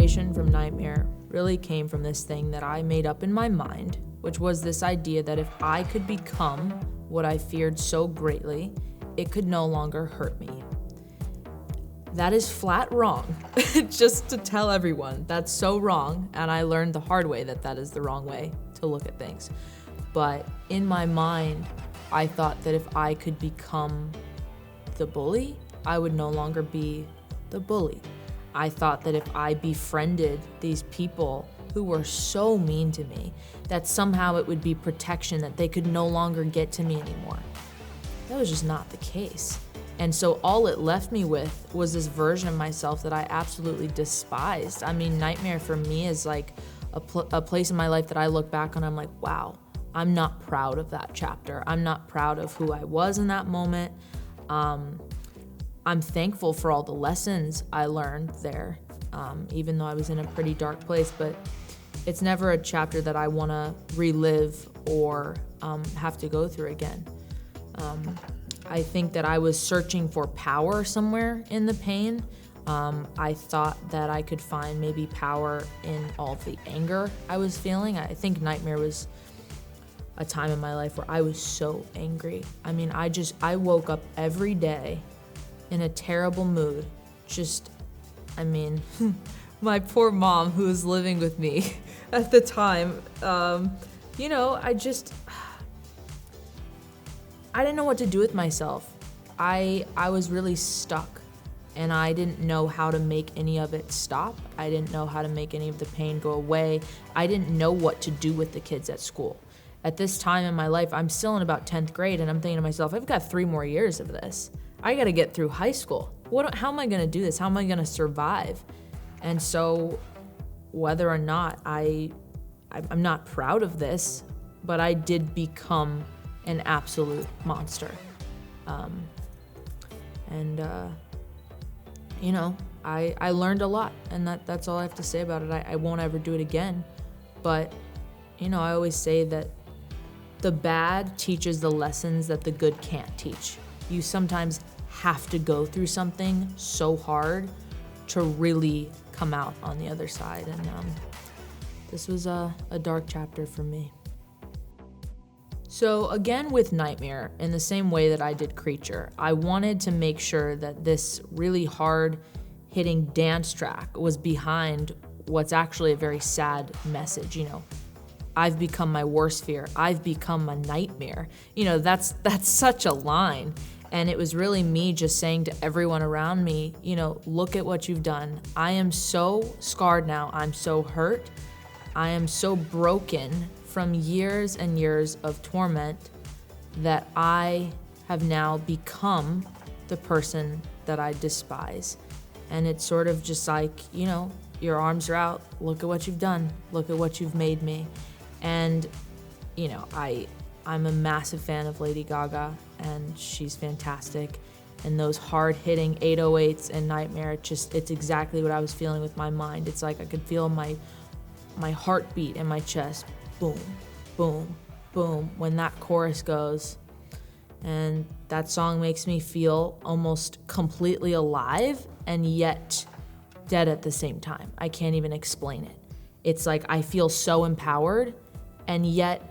inspiration from nightmare really came from this thing that I made up in my mind, which was this idea that if I could become what I feared so greatly, it could no longer hurt me. That is flat wrong. Just to tell everyone, that's so wrong, and I learned the hard way that that is the wrong way to look at things. But in my mind, I thought that if I could become the bully, I would no longer be the bully. I thought that if I befriended these people who were so mean to me, that somehow it would be protection, that they could no longer get to me anymore. That was just not the case. And so all it left me with was this version of myself that I absolutely despised. I mean, nightmare for me is like a place in my life that I look back on, I'm like, wow, I'm not proud of that chapter. I'm not proud of who I was in that moment. I'm thankful for all the lessons I learned there, even though I was in a pretty dark place, but it's never a chapter that I want to relive or have to go through again. I think that I was searching for power somewhere in the pain. I thought that I could find maybe power in all of the anger I was feeling. I think nightmare was a time in my life where I was so angry. I mean, I woke up every day in a terrible mood. My poor mom who was living with me at the time, I didn't know what to do with myself. I was really stuck, and I didn't know how to make any of it stop. I didn't know how to make any of the pain go away. I didn't know what to do with the kids at school. At this time in my life, I'm still in about 10th grade, and I'm thinking to myself, I've got 3 more years of this. I gotta get through high school. How am I gonna do this? How am I gonna survive? And so whether or not I'm not proud of this, but I did become an absolute monster. I learned a lot, and that's all I have to say about it. I won't ever do it again, but I always say that the bad teaches the lessons that the good can't teach. You sometimes have to go through something so hard to really come out on the other side, and this was a dark chapter for me. So again with Nightmare, in the same way that I did Creature, I wanted to make sure that this really hard-hitting dance track was behind what's actually a very sad message. I've become my worst fear. I've become a nightmare. That's such a line. And it was really me just saying to everyone around me, look at what you've done. I am so scarred now. I'm so hurt. I am so broken from years and years of torment that I have now become the person that I despise. And it's sort of just like, your arms are out. Look at what you've done. Look at what you've made me. And, I'm a massive fan of Lady Gaga, and she's fantastic. And those hard-hitting 808s and Nightmare, it's exactly what I was feeling with my mind. It's like I could feel my heartbeat in my chest. Boom, boom, boom, when that chorus goes. And that song makes me feel almost completely alive and yet dead at the same time. I can't even explain it. It's like I feel so empowered, and yet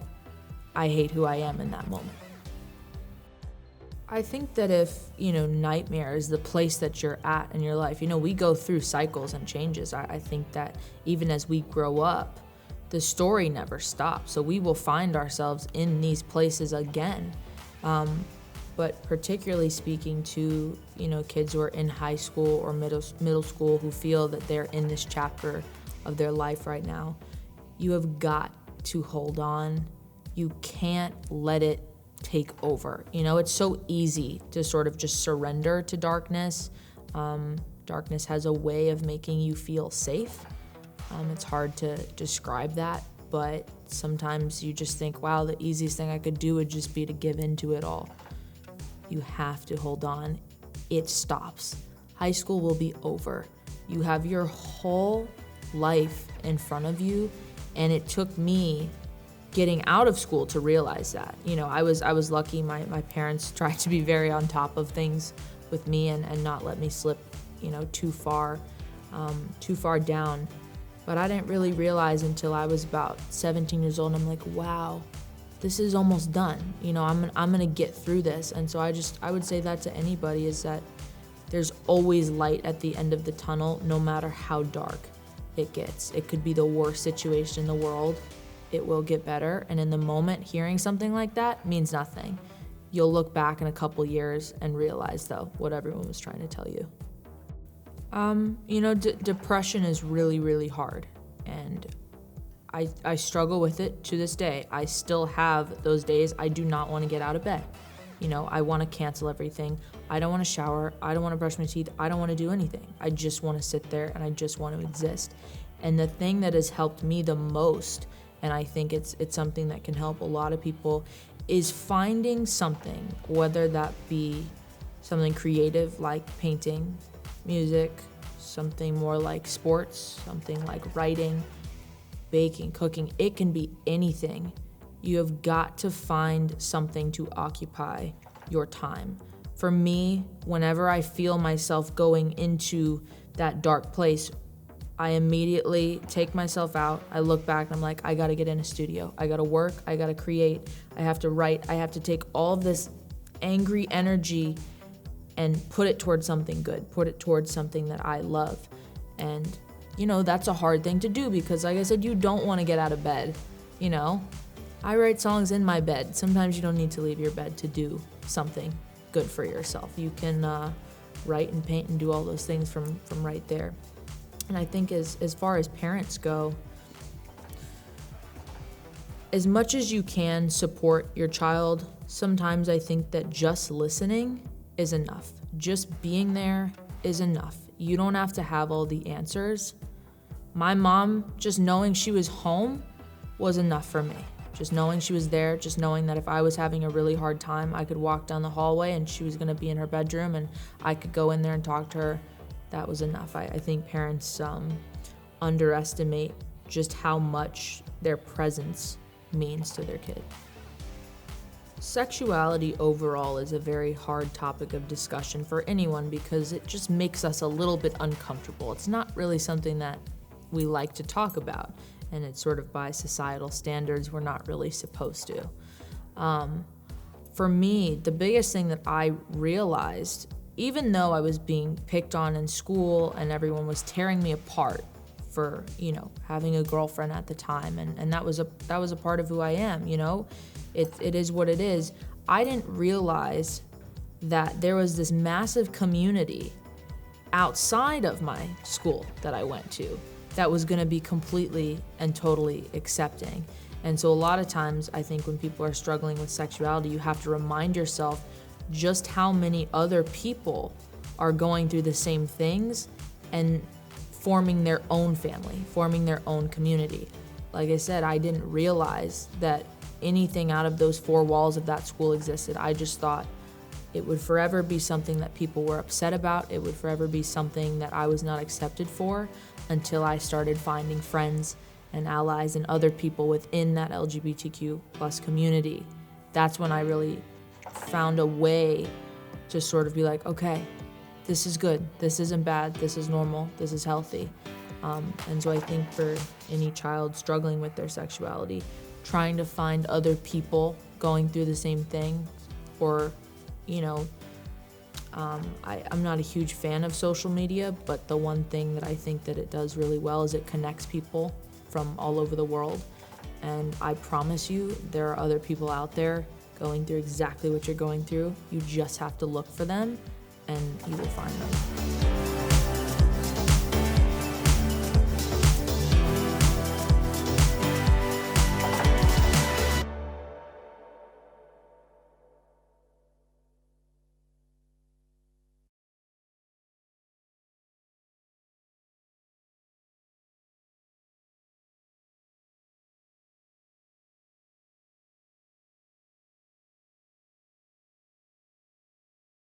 I hate who I am in that moment. I think that if, Nightmare is the place that you're at in your life, we go through cycles and changes. I think that even as we grow up, the story never stops. So we will find ourselves in these places again. But particularly speaking to, kids who are in high school or middle school who feel that they're in this chapter of their life right now, you have got to hold on. You can't let it take over. It's so easy to sort of just surrender to darkness. Darkness has a way of making you feel safe. It's hard to describe that, but sometimes you just think, wow, the easiest thing I could do would just be to give into it all. You have to hold on. It stops. High school will be over. You have your whole life in front of you, and it took me getting out of school to realize that. I was lucky. My parents tried to be very on top of things with me and not let me slip, too far down. But I didn't really realize until I was about 17 years old, and I'm like, wow, this is almost done. You know, I'm gonna get through this. And so I would say that to anybody, is that there's always light at the end of the tunnel, no matter how dark it gets. It could be the worst situation in the world. It will get better. And in the moment, hearing something like that means nothing. You'll look back in a couple years and realize, though, what everyone was trying to tell you. You know, depression is really, really hard. And I struggle with it to this day. I still have those days I do not want to get out of bed. You know, I want to cancel everything. I don't want to shower. I don't want to brush my teeth. I don't want to do anything. I just want to sit there and I just want to exist. And the thing that has helped me the most, and I think it's something that can help a lot of people, is finding something, whether that be something creative like painting, music, something more like sports, something like writing, baking, cooking. It can be anything. You have got to find something to occupy your time. For me, whenever I feel myself going into that dark place, I immediately take myself out. I look back and I'm like, I gotta get in a studio. I gotta work, I gotta create, I have to write, I have to take all of this angry energy and put it towards something good, put it towards something that I love. And, you know, that's a hard thing to do because, like I said, you don't wanna get out of bed, you know? I write songs in my bed. Sometimes you don't need to leave your bed to do something good for yourself. You can write and paint and do all those things from right there. And I think as far as parents go, as much as you can support your child, sometimes I think that just listening is enough. Just being there is enough. You don't have to have all the answers. My mom, just knowing she was home was enough for me. Just knowing she was there, just knowing that if I was having a really hard time, I could walk down the hallway and she was gonna be in her bedroom and I could go in there and talk to her. That was enough. I think parents underestimate just how much their presence means to their kid. Sexuality overall is a very hard topic of discussion for anyone because it just makes us a little bit uncomfortable. It's not really something that we like to talk about, and it's sort of by societal standards we're not really supposed to. For me, the biggest thing that I realized, even though I was being picked on in school and everyone was tearing me apart for, you know, having a girlfriend at the time, and that was a part of who I am, you know? It is what it is. I didn't realize that there was this massive community outside of my school that I went to that was gonna be completely and totally accepting. And so a lot of times, I think when people are struggling with sexuality, you have to remind yourself just how many other people are going through the same things and forming their own family, forming their own community. Like I said, I didn't realize that anything out of those four walls of that school existed. I just thought it would forever be something that people were upset about. It would forever be something that I was not accepted for, until I started finding friends and allies and other people within that LGBTQ plus community. That's when I really found a way to sort of be like, okay, this is good, this isn't bad, this is normal, this is healthy. And so I think for any child struggling with their sexuality, trying to find other people going through the same thing, or, you know, I'm not a huge fan of social media, but the one thing that I think that it does really well is it connects people from all over the world. And I promise you, there are other people out there going through exactly what you're going through. You just have to look for them and you will find them.